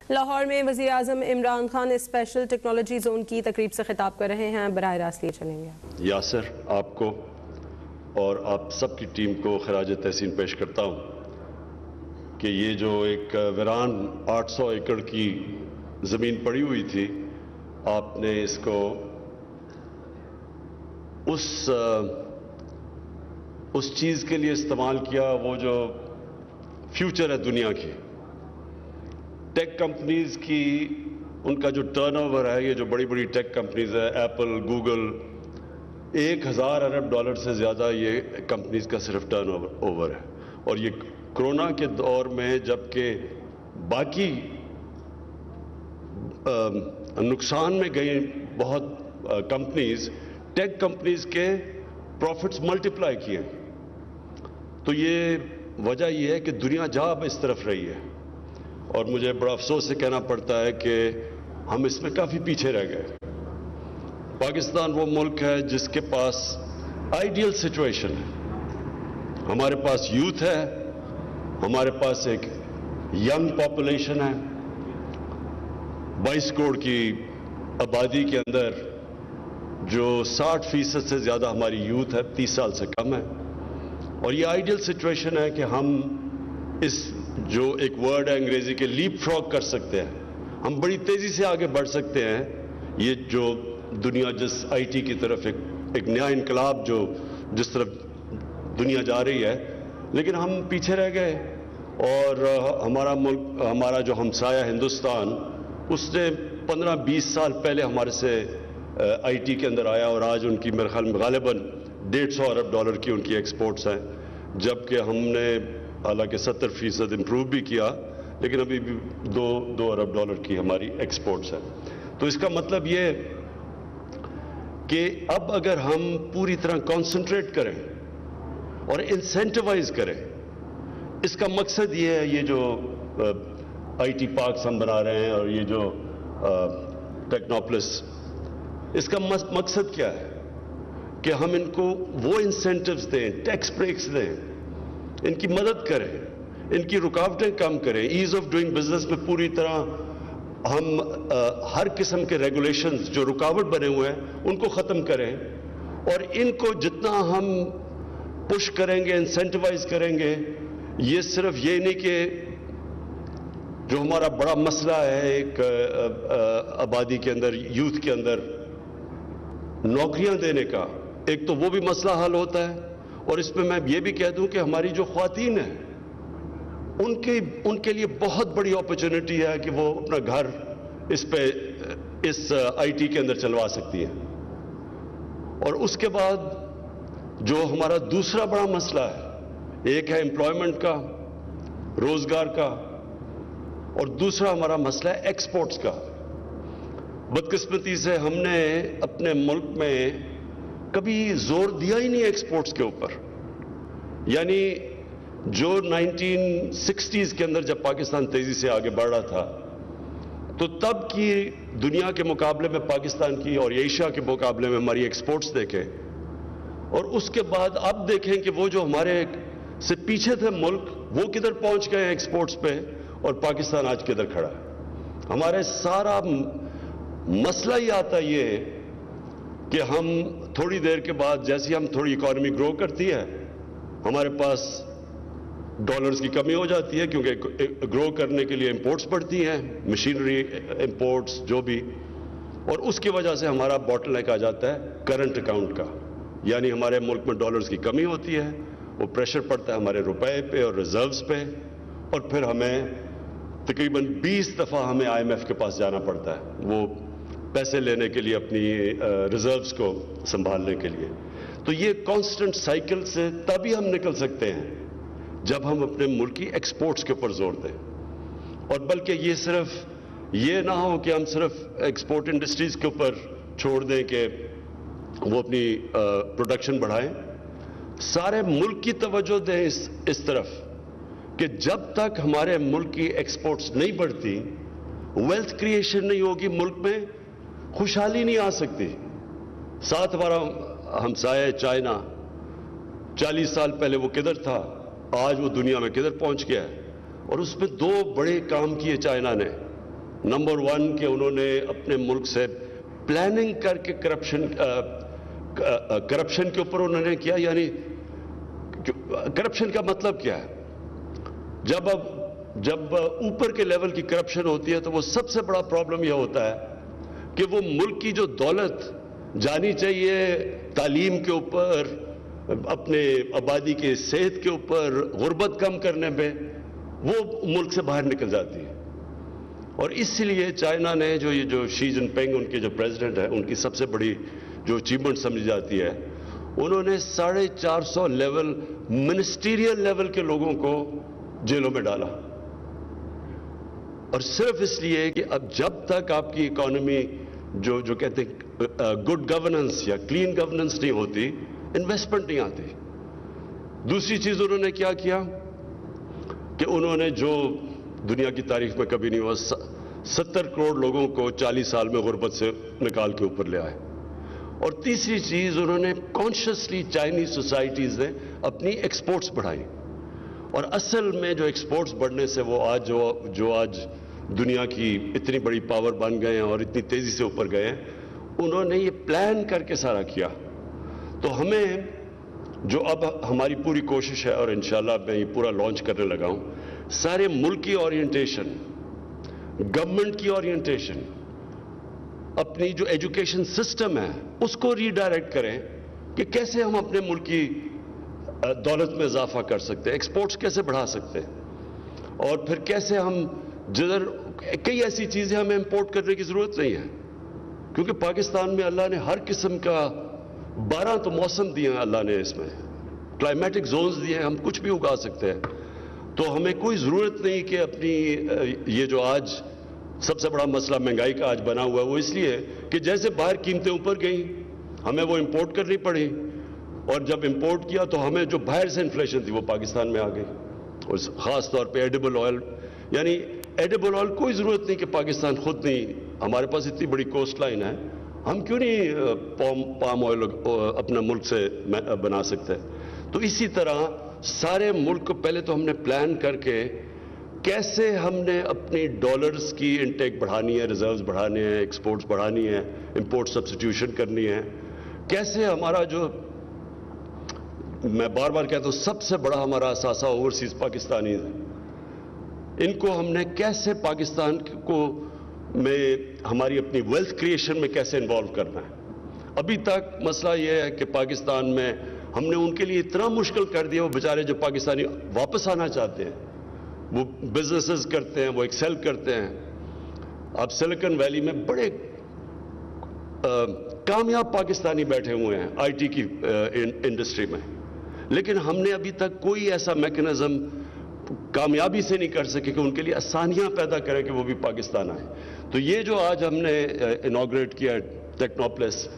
لاہور میں وزیر اعظم Imran Khan special technology zone کی تقریب سے خطاب کر رہے ہیں، براہ راست لیے چلیں گے۔ یاسر، آپ کو اور آپ سب کی ٹیم کو خراج تحسین پیش کرتا ہوں کہ یہ جو ایک ویران 800 ایکڑ کی زمین پڑی ہوئی تھی، آپ نے اس کو اس چیز کے لیے استعمال کیا، وہ جو فیوچر ہے دنیا کی ٹیک کمپنیز کی، ان کا جو ٹرن اوور ہے، یہ جو بڑی بڑی ٹیک کمپنیز ہے، ایپل، گوگل، 1000 ارب ڈالر سے زیادہ یہ کمپنیز کا صرف ٹرن اوور ہے۔ اور یہ کرونا کے دور میں جبکہ باقی نقصان میں گئی بہت کمپنیز، ٹیک کمپنیز کے پروفٹس ملٹیپلائی کیے، تو یہ وجہ یہ ہے کہ دنیا جا اب اس طرف رہی ہے، اور مجھے بڑا افسوس سے کہنا پڑتا ہے کہ ہم اس میں کافی پیچھے رہ گئے۔ پاکستان وہ ملک ہے جس کے پاس آئیڈیل سچویشن ہے، ہمارے پاس یوتھ ہے، ہمارے پاس ایک ینگ پاپولیشن ہے، 22 کروڑ کی آبادی کے اندر جو 60% سے زیادہ ہماری یوتھ ہے، 30 سال سے کم ہے، اور یہ آئیڈیل سچویشن ہے کہ ہم اس جو ایک ورڈ ہے انگریزی کے لیپ فراگ کر سکتے ہیں، ہم بڑی تیزی سے آگے بڑھ سکتے ہیں۔ یہ جو دنیا جس آئی ٹی کی طرف ایک نیا انقلاب جو جس طرف دنیا جا رہی ہے، لیکن ہم پیچھے رہ گئے، اور ہمارا ملک، ہمارا جو ہمسایہ ہندوستان، اس نے 15-20 سال پہلے ہمارے سے آئی ٹی کے اندر آیا، اور آج ان کی میرے خیال میں غالباً 150 ارب ڈالر کی ان کی ایکسپورٹس ہیں، جبکہ ہم نے حالانکہ 70% امپروو بھی کیا، لیکن ابھی بھی 2 ارب ڈالر کی ہماری ایکسپورٹس ہیں۔ تو اس کا مطلب یہ کہ اب اگر ہم پوری طرح کانسنٹریٹ کریں اور انسینٹیوائز کریں، اس کا مقصد یہ ہے، یہ جو آئی ٹی پارکس ہم بنا رہے ہیں اور یہ جو ٹیکنوپلس، اس کا مقصد کیا ہے کہ ہم ان کو وہ انسینٹیوز دیں، ٹیکس بریکس دیں، ان کی مدد کریں، ان کی رکاوٹیں کم کریں، ایز آف ڈوئنگ بزنس میں پوری طرح ہم ہر قسم کے ریگولیشنز جو رکاوٹ بنے ہوئے ہیں ان کو ختم کریں، اور ان کو جتنا ہم پش کریں گے، انسینٹیوائز کریں گے، یہ صرف یہ نہیں کہ جو ہمارا بڑا مسئلہ ہے ایک آبادی کے اندر، یوتھ کے اندر نوکریاں دینے کا، ایک تو وہ بھی مسئلہ حل ہوتا ہے، اور اس میں یہ بھی کہہ دوں کہ ہماری جو خواتین ہیں ان کے لیے بہت بڑی اپرچونٹی ہے کہ وہ اپنا گھر اس آئی ٹی کے اندر چلوا سکتی ہیں۔ اور اس کے بعد جو ہمارا دوسرا بڑا مسئلہ ہے، ایک ہے امپلائمنٹ کا، روزگار کا، اور دوسرا ہمارا مسئلہ ہے ایکسپورٹس کا۔ بدقسمتی سے ہم نے اپنے ملک میں کبھی زور دیا ہی نہیں ایکسپورٹس کے اوپر، یعنی جو 1960s کے اندر جب پاکستان تیزی سے آگے بڑھ رہا تھا، تو تب کی دنیا کے مقابلے میں پاکستان کی اور ایشیا کے مقابلے میں ہماری ایکسپورٹس دیکھیں، اور اس کے بعد اب دیکھیں کہ وہ جو ہمارے سے پیچھے تھے ملک، وہ کدھر پہنچ گئے ہیں ایکسپورٹس پہ، اور پاکستان آج کدھر کھڑا ہے۔ ہمارے سارا مسئلہ ہی آتا یہ کہ ہم تھوڑی دیر کے بعد، جیسے ہم تھوڑی اکانومی گرو کرتی ہے، ہمارے پاس ڈالرز کی کمی ہو جاتی ہے، کیونکہ گرو کرنے کے لیے امپورٹس پڑتی ہیں، مشینری امپورٹس جو بھی، اور اس کی وجہ سے ہمارا باٹل نیک آ جاتا ہے کرنٹ اکاؤنٹ کا، یعنی ہمارے ملک میں ڈالرز کی کمی ہوتی ہے، وہ پریشر پڑتا ہے ہمارے روپے پہ اور ریزروز پہ، اور پھر ہمیں تقریباً 20 دفعہ ہمیں آئی ایم ایف کے پاس جانا پڑتا ہے وہ پیسے لینے کے لیے، اپنی ریزروز کو سنبھالنے کے لیے۔ تو یہ کانسٹنٹ سائیکل سے تبھی ہم نکل سکتے ہیں جب ہم اپنے ملک کی ایکسپورٹس کے اوپر زور دیں، اور بلکہ یہ صرف یہ نہ ہو کہ ہم صرف ایکسپورٹ انڈسٹریز کے اوپر چھوڑ دیں کہ وہ اپنی پروڈکشن بڑھائیں، سارے ملک کی توجہ دیں اس طرف کہ جب تک ہمارے ملک کی ایکسپورٹس نہیں بڑھتی، ویلتھ کریشن نہیں ہوگی ملک میں، خوشحالی نہیں آ سکتی۔ ساتھ ہمارا ہمسایہ چائنا، 40 سال پہلے وہ کدھر تھا، آج وہ دنیا میں کدھر پہنچ گیا ہے، اور اس میں 2 بڑے کام کیے چائنا نے۔ नंबर 1 कि उन्होंने अपने मुल्क से प्लानिंग करके करप्शन के ऊपर उन्होंने किया, यानी करप्शन का मतलब क्या है? जब ऊपर के लेवल की करप्शन होती है तो वो सबसे बड़ा प्रॉब्लम यह होता है कि वो मुल्क की जो दौलत जानी चाहिए तालीम के ऊपर, अपने आबादी के सेहत के ऊपर, गुर्बत कम करने में, वो मुल्क से बाहर निकल जाती है। और इसलिए चाइना ने जो शी जिनपिंग उनके जो प्रेसिडेंट है, उनकी सबसे बड़ी जो अचीवमेंट समझी जाती है, उन्होंने 450 लेवल मिनिस्टीरियल लेवल के लोगों को जेलों में डाला, और सिर्फ इसलिए कि अब जब तक आपकी इकोनॉमी जो कहते हैं गुड गवर्नेंस या क्लीन गवर्नेंस नहीं होती, इन्वेस्टमेंट नहीं आती। दूसरी चीज उन्होंने क्या किया कि उन्होंने जो दुनिया की तारीख में कभी नहीं हुआ, 70 करोड़ लोगों को 40 साल में गुर्बत से निकाल के ऊपर ले आए। और तीसरी चीज, उन्होंने कॉन्शियसली चाइनीज सोसाइटीज ने अपनी एक्सपोर्ट्स बढ़ाई, और असल में जो एक्सपोर्ट्स बढ़ने से वो आज जो आज दुनिया की इतनी बड़ी पावर बन गए हैं और इतनी तेजी से ऊपर गए हैं, उन्होंने ये प्लान करके सारा किया। तो हमें जो अब हमारी पूरी कोशिश है, और इंशाल्लाह मैं ये पूरा लॉन्च करने लगा हूं, सारे मुल्क की ओरिएंटेशन, गवर्नमेंट की ओरिएंटेशन, अपनी जो एजुकेशन सिस्टम है उसको रीडायरेक्ट करें कि कैसे हम अपने मुल्क की दौलत में इजाफा कर सकते हैं, एक्सपोर्ट्स कैसे बढ़ा सकते हैं, और फिर कैसे हम जिधर कई ऐसी चीजें हमें इंपोर्ट करने की जरूरत नहीं है, क्योंकि पाकिस्तान में अल्लाह ने हर किस्म का 12 तो मौसम दिए हैं, अल्लाह ने इसमें क्लाइमेटिक जोन्स दिए हैं, हम कुछ भी उगा सकते हैं। तो हमें कोई जरूरत नहीं कि अपनी ये जो आज सबसे बड़ा मसला महंगाई का आज बना हुआ है, वो इसलिए कि जैसे बाहर कीमतें ऊपर गई, हमें वो इंपोर्ट करनी पड़ी, और जब इंपोर्ट किया तो हमें जो बाहर से इन्फ्लेशन थी वो पाकिस्तान में आ गई। और खास तौर पे एडिबल ऑयल, यानी एडिबल ऑयल कोई जरूरत नहीं कि पाकिस्तान खुद नहीं, हमारे पास इतनी बड़ी कोस्ट लाइन है, हम क्यों नहीं पाम ऑयल अपना मुल्क से बना सकते। तो इसी तरह सारे मुल्क को पहले तो हमने प्लान करके कैसे हमने अपनी डॉलर्स की इनटेक बढ़ानी है, रिजर्व्स बढ़ाने हैं, एक्सपोर्ट्स बढ़ानी है, इंपोर्ट सब्स्टिट्यूशन करनी है, कैसे हमारा जो मैं बार बार कहता हूं सबसे बड़ा हमारा असासा ओवरसीज पाकिस्तानी है, इनको हमने कैसे पाकिस्तान को में हमारी अपनी वेल्थ क्रिएशन में कैसे इन्वॉल्व करना है। अभी तक मसला यह है कि पाकिस्तान में हमने उनके लिए इतना मुश्किल कर दिया, वो बेचारे जो पाकिस्तानी वापस आना चाहते हैं, वो बिजनेसेस करते हैं, वो एक्सेल करते हैं। अब सिलिकॉन वैली में बड़े कामयाब पाकिस्तानी बैठे हुए हैं आईटी की इंडस्ट्री में, लेकिन हमने अभी तक कोई ऐसा मैकेनिज्म कामयाबी से नहीं कर सके कि उनके लिए आसानियां पैदा करें कि वो भी पाकिस्तान आए। तो ये जो आज हमने इनॉग्रेट किया टेक्नोप्लस,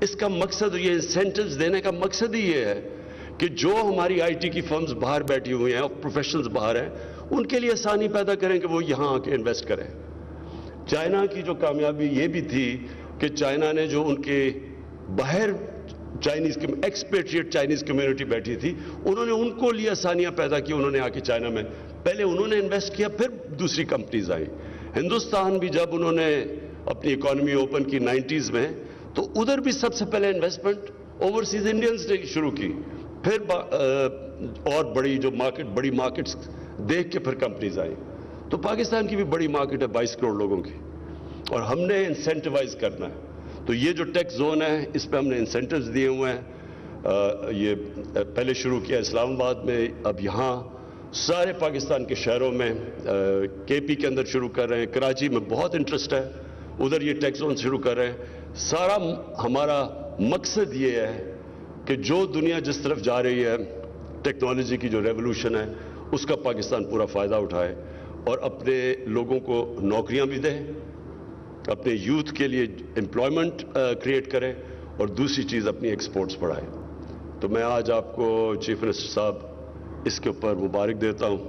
इसका मकसद, ये इंसेंटिव्स देने का मकसद ही ये है कि जो हमारी आईटी की फर्म्स बाहर बैठी हुई हैं और प्रोफेशनल्स बाहर हैं, उनके लिए आसानी पैदा करें कि वो यहां आके इन्वेस्ट करें। चाइना की जो कामयाबी ये भी थी कि चाइना ने जो उनके बाहर चाइनीज एक्सपेट्रिएट चाइनीज कम्युनिटी बैठी थी, उन्होंने उनको लिए आसानियां पैदा की। उन्होंने आके चाइना में पहले उन्होंने इन्वेस्ट किया, फिर दूसरी कंपनीज आई। हिंदुस्तान भी जब उन्होंने अपनी इकोनॉमी ओपन की 90s में, तो उधर भी सबसे पहले इन्वेस्टमेंट ओवरसीज इंडियंस ने शुरू की, फिर और बड़ी मार्केट्स देख के फिर कंपनीज आई। तो पाकिस्तान की भी बड़ी मार्केट है 22 करोड़ लोगों की, और हमने इंसेंटिवाइज करना है। तो ये जो टैक्स जोन है, इस पे हमने इंसेंटिव्स दिए हुए हैं। ये पहले शुरू किया इस्लामाबाद में, अब यहाँ सारे पाकिस्तान के शहरों में, केपी के अंदर शुरू कर रहे हैं, कराची में बहुत इंटरेस्ट है, उधर ये टैक्स जोन शुरू कर रहे हैं। सारा हमारा मकसद ये है कि जो दुनिया जिस तरफ जा रही है, टेक्नोलॉजी की जो रेवोल्यूशन है, उसका पाकिस्तान पूरा फ़ायदा उठाए और अपने लोगों को नौकरियां भी दे, अपने यूथ के लिए एम्प्लॉयमेंट क्रिएट करें, और दूसरी चीज़ अपनी एक्सपोर्ट्स बढ़ाए। तो मैं आज आपको चीफ मिनिस्टर साहब इसके ऊपर मुबारक देता हूं,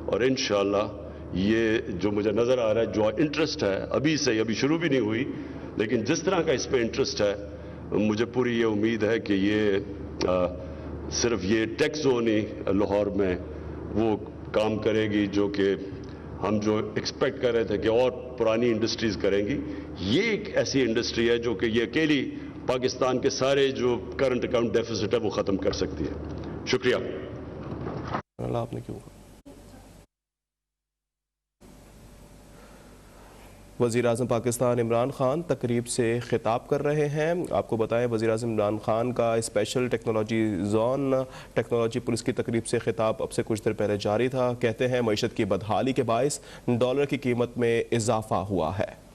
और इंशाअल्लाह ये जो मुझे नज़र आ रहा है, जो इंटरेस्ट है अभी से, अभी शुरू भी नहीं हुई, लेकिन जिस तरह का इस पर इंटरेस्ट है, मुझे पूरी ये उम्मीद है कि ये सिर्फ ये टैक्स जोन ही लाहौर में वो काम करेगी जो कि ہم جو ایکسپیکٹ کر رہے تھے کہ اور پرانی انڈسٹریز کریں گی، یہ ایک ایسی انڈسٹری ہے جو کہ یہ اکیلی پاکستان کے سارے جو کرنٹ اکاؤنٹ ڈیفیسٹ ہے وہ ختم کر سکتی ہے۔ شکریہ۔ آپ نے کیوں وزیر اعظم پاکستان عمران خان تقریب سے خطاب کر رہے ہیں۔ آپ کو بتائیں وزیر اعظم عمران خان کا special technology zone technology police کی تقریب سے خطاب اب سے کچھ دیر پہلے جاری تھا۔ کہتے ہیں معیشت کی بدحالی کے باعث ڈالر کی قیمت میں اضافہ ہوا ہے۔